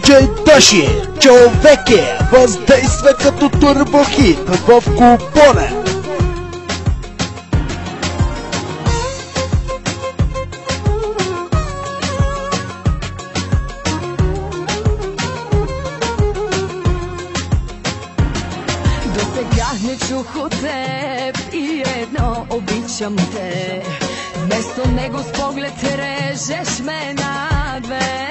Диджей Тоши, човеке, въздейства като турбохит в купона. До сега не чух от теб и едно обичам те. Вместо него с поглед режеш ме на две.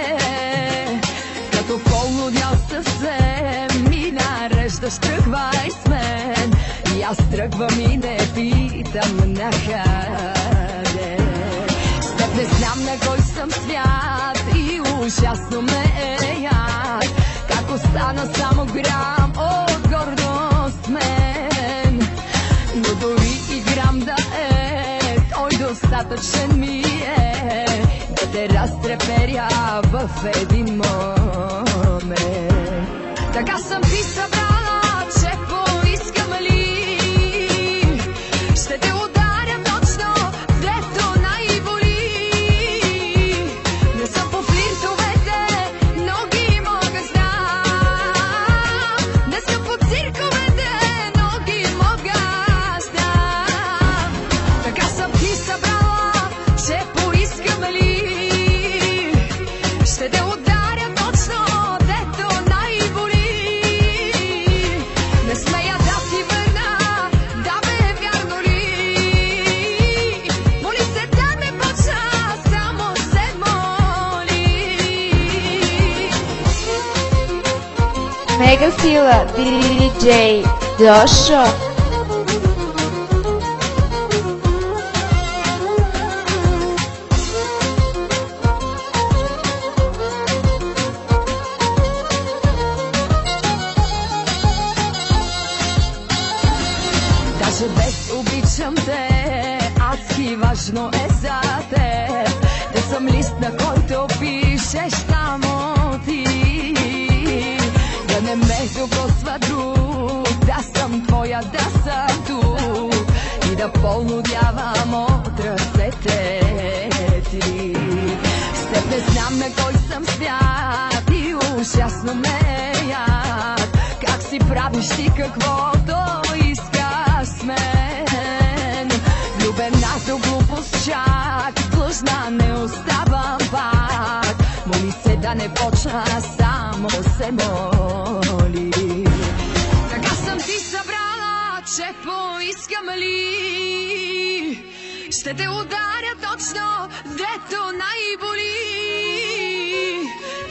Като полудял съвсем ми нареждаш, тръгвай с мен. И аз тръгвам и не питам накъде. С теб не знам на кой съм свят и ужасно ме е яд. Как остана само грам от гордост мен. Но дори и грам да е, той достатъчен ми е да те разтреперя в един момент. Така съм ти събрала, че поискам ли ще те ударя точно, дето най-боли. Не съм по флиртовете, но ги мога знам. Не съм по цирковете, но ги мога знам. Така съм ти събрала, че поискам ли ще те ударя точно, дето най-боли. Не смея да ти върна, да бе вярно ли? Моли се да не почна, само се моли. Мега сила, диджей Дошо. Даже без обичам те, адски важно е за теб да съм лист, на който пишеш само ти. Да не ме докосва друг, да съм твоя, да съм тук и да полудявам от ръцете ти. С теб не знам на кой съм свят и ужасно ме е яд. Как си правиш ти каквото искаш с мен. Влюбена до глупост чак, длъжна не оставам пак. Моли се да не почна, само се моли. Така съм ти събрала, че поискам ли ще те ударя точно, дето най-боли.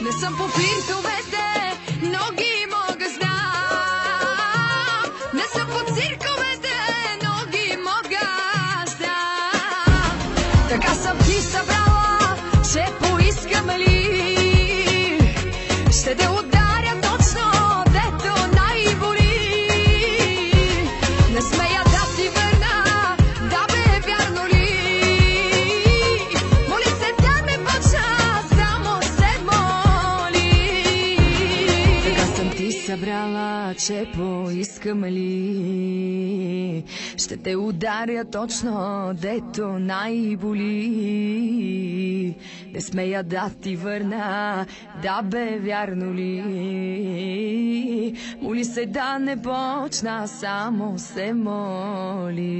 Не съм по флиртовете, но ги мога знам. Не съм по цирковете, но ги мога знам. Така съм ти събрала, че поискам ли ще те ударя точно, дето най-боли. Не смея да ти върна, да бе вярно ли? Моли се да не почна, само се моли. Така съм ти събрала, че поискам ли ще те ударя точно, дето най-боли. Не смея да ти върна, да бе вярно ли? Моли се да не почна, само се моли.